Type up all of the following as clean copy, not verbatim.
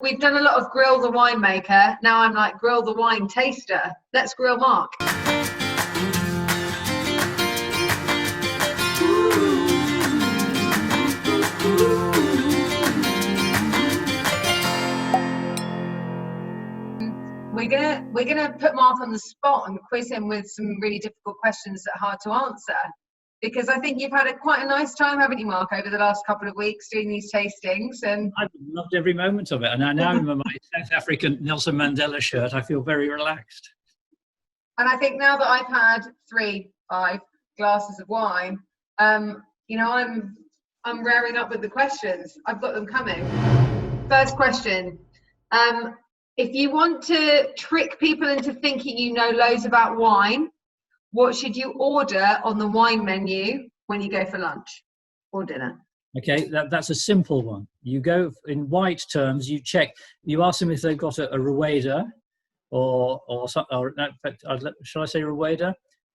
We've done a lot of grill the winemaker. Now I'm like grill the wine taster. Let's grill Mark. We're gonna put Mark on the spot and quiz him with some really difficult questions that are hard to answer. Because I think you've had quite a nice time, haven't you, Mark, over the last couple of weeks doing these tastings? And I've loved every moment of it. And I now remember my South African Nelson Mandela shirt. I feel very relaxed. And I think now that I've had 5 glasses of wine, you know, I'm raring up with the questions. I've got them coming. First question. If you want to trick people into thinking you know loads about wine, what should you order on the wine menu when you go for lunch or dinner? Okay, that's a simple one. You go in white terms. You check. You ask them if they've got a Rueda, or no, in fact, shall I say Rueda?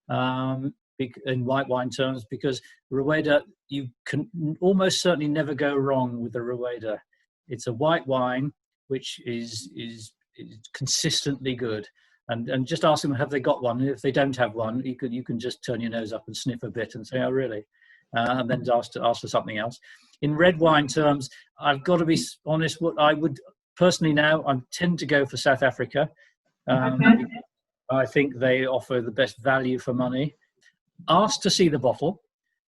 In white wine terms, because Rueda, you can almost certainly never go wrong with the Rueda. It's a white wine which is consistently good. And just ask them, have they got one? And if they don't have one, you can just turn your nose up and sniff a bit and say, oh, really? And then ask for something else. In red wine terms, I've got to be honest, what I would personally now, I tend to go for South Africa. Okay. I think they offer the best value for money. Ask to see the bottle.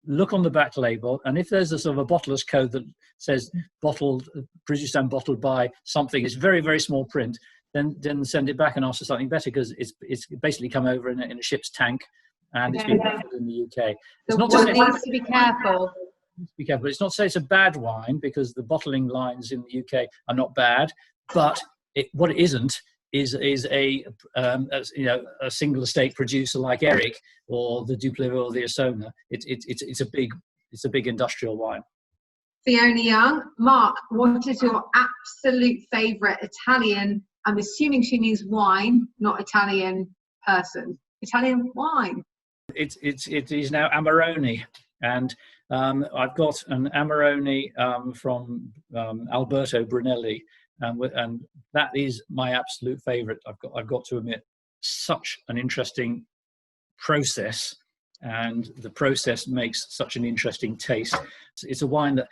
Look on the back label, and if there's a sort of a bottler's code that says bottled, produced and bottled by something, it's very, very small print, then send it back and ask for something better, because it's basically come over in a ship's tank, and it's been bottled in the UK. It's not needs to be careful. Be careful. It's not to say it's a bad wine, because the bottling lines in the UK are not bad, but what it isn't is a single estate producer like Eric or the Dupleva or the Asona. It's a big industrial wine. Fiona Young, Mark, what is your absolute favourite Italian? I'm assuming she means wine, not Italian person. Italian wine. It is now Amarone, and I've got an Amarone from Alberto Brunelli, and that is my absolute favourite. I've got to admit, such an interesting process, and the process makes such an interesting taste. It's a wine that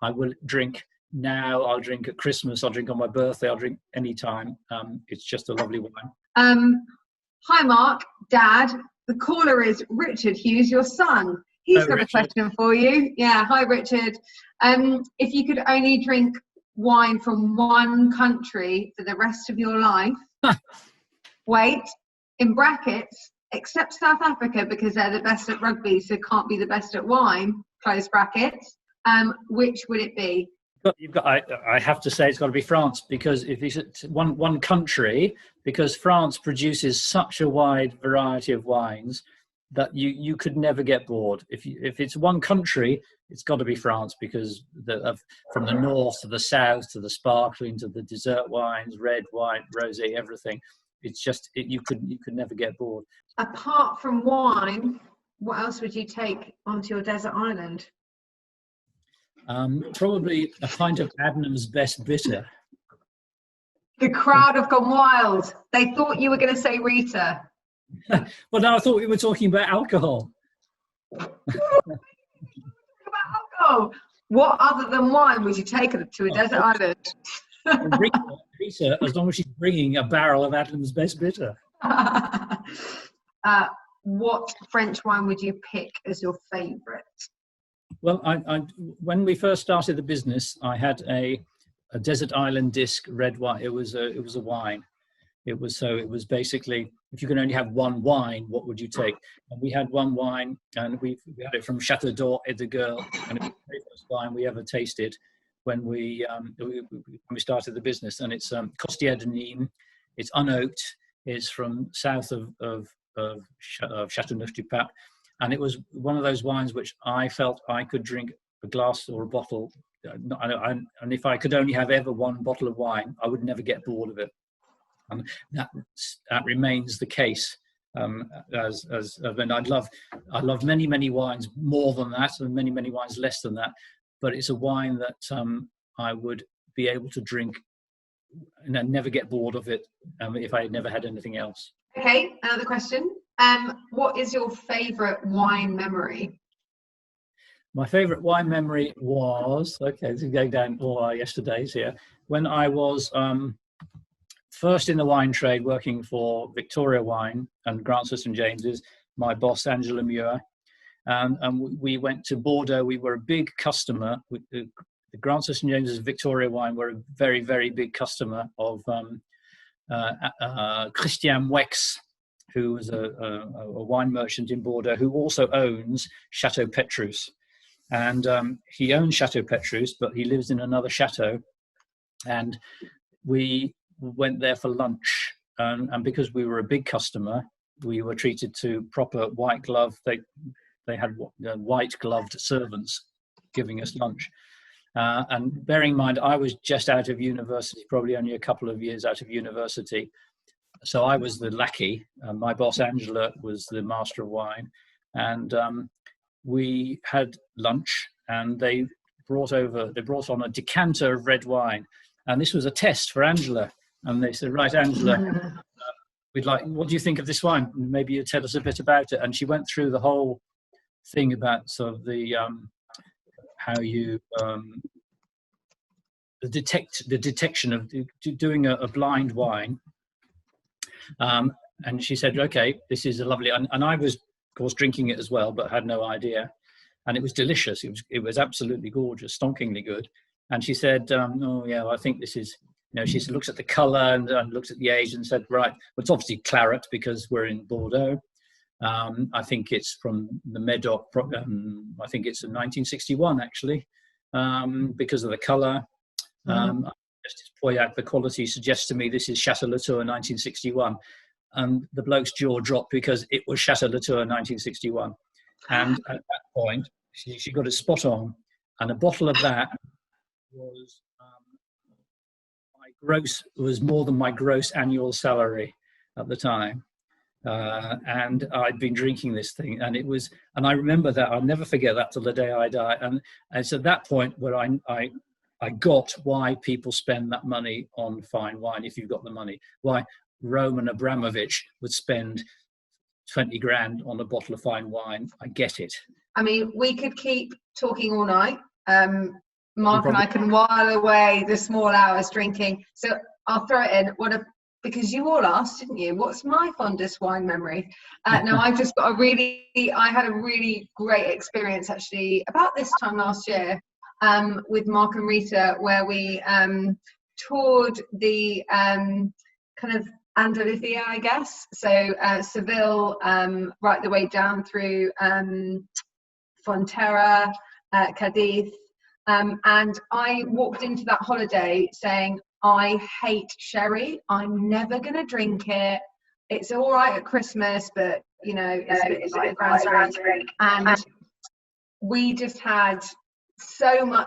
I will drink now, I'll drink at Christmas, I'll drink on my birthday, I'll drink anytime. It's just a lovely wine. Hi Mark, Dad. The caller is Richard Hughes, your son. He's got Richard. A question for you. Yeah, hi Richard. If you could only drink wine from one country for the rest of your life, wait, in brackets, except South Africa, because they're the best at rugby, so can't be the best at wine, close brackets, which would it be? I have to say it's got to be France, because if it's one country, because France produces such a wide variety of wines that you could never get bored. If it's one country, it's got to be France, because from the north to the south to the sparkling to the dessert wines, red, white, rosé, everything. It's just you could never get bored. Apart from wine, what else would you take onto your desert island? Probably a pint of Adnam's Best Bitter. The crowd have gone wild. They thought you were going to say Rita. Well, no, I thought we were talking about alcohol. About alcohol. What other than wine would you take to a desert island? Rita, as long as she's bringing a barrel of Adnam's Best Bitter. What French wine would you pick as your favourite? Well, when we first started the business, I had a desert island disc red wine. It was a wine. It was basically, if you can only have one wine, what would you take? And we had one wine, and we had it from Chateau d'Or et de Guerre, and it was the very first wine we ever tasted when we started the business. And it's Costière de Nîmes. It's unoaked. It's from south of Châteauneuf-du-Pape. And it was one of those wines which I felt I could drink a glass or a bottle. And if I could only have ever one bottle of wine, I would never get bored of it. And that remains the case. I love many wines more than that, and many wines less than that. But it's a wine that I would be able to drink never get bored of it if I never had anything else. Okay, another question. What is your favourite wine memory? My favourite wine memory was, okay, this is going down all our yesterdays here, when I was first in the wine trade working for Victoria Wine and Grant St James's, my boss Angela Muir, and we went to Bordeaux. We were a big customer. The Grant St James's Victoria Wine were a very, very big customer of Christian Wex, who was a wine merchant in Bordeaux, who also owns Chateau Petrus. And he owns Chateau Petrus, but he lives in another chateau. And we went there for lunch. And because we were a big customer, we were treated to proper white glove. They had white gloved servants giving us lunch. And bearing in mind, I was just out of university, probably only a couple of years out of university. So I was the lackey. My boss, Angela, was the master of wine. And we had lunch, and they brought on a decanter of red wine. And this was a test for Angela. And they said, right, Angela, what do you think of this wine? Maybe you tell us a bit about it. And she went through the whole thing about sort of the how you the detection of doing a blind wine. And she said, okay, this is a lovely, and I was, of course, drinking it as well, but had no idea. And it was delicious. It was absolutely gorgeous, stonkingly good. And she said, oh yeah, I think this is, she looks at the color and looks at the age and said, right, well, it's obviously claret because we're in Bordeaux. I think it's from the Medoc. I think it's in 1961, actually, because of the color. Just to point out the quality suggests to me this is Chateau Latour 1961. And the bloke's jaw dropped because it was Chateau Latour 1961. And at that point, she got it spot on. And a bottle of that was was more than my gross annual salary at the time. And I'd been drinking this thing, and I remember that. I'll never forget that till the day I die. And it's at that point where I got why people spend that money on fine wine if you've got the money. Why Roman Abramovich would spend 20 grand on a bottle of fine wine. I get it. I mean, we could keep talking all night. Mark and I can while away the small hours drinking. So I'll throw it in. Because you all asked, didn't you? What's my fondest wine memory? No, I've just got I had a really great experience actually about this time last year with Mark and Rita, where we toured the kind of Andalusia, I guess. So Seville, right the way down through Fonterra, Cadiz. And I walked into that holiday saying, I hate sherry. I'm never going to drink it. It's all right at Christmas, but, it's a bit ground drink. And we just had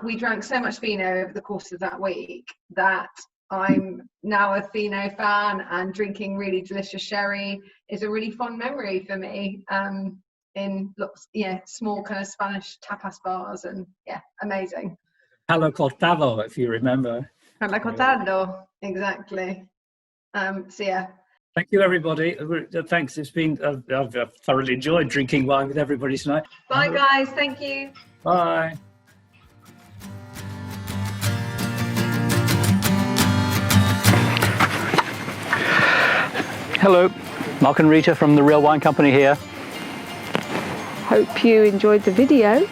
we drank so much vino over the course of that week that I'm now a vino fan, and drinking really delicious sherry is a really fond memory for me. In lots, small kind of Spanish tapas bars, and amazing. Palo cortado, if you remember. Palo cortado, exactly. So yeah. Thank you, everybody. Thanks. It's been I've thoroughly enjoyed drinking wine with everybody tonight. Bye, guys. Thank you. Bye. Hello, Mark and Rita from the Real Wine Company here. Hope you enjoyed the video.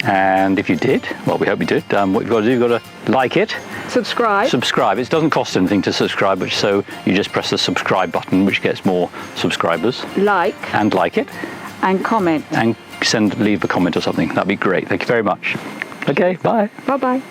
And if you did, well, we hope you did. What you've got to do, you've got to like it. Subscribe. Subscribe. It doesn't cost anything to subscribe, so you just press the subscribe button, which gets more subscribers. Like. And like it. And comment. And leave a comment or something. That'd be great. Thank you very much. Okay, bye. Bye-bye.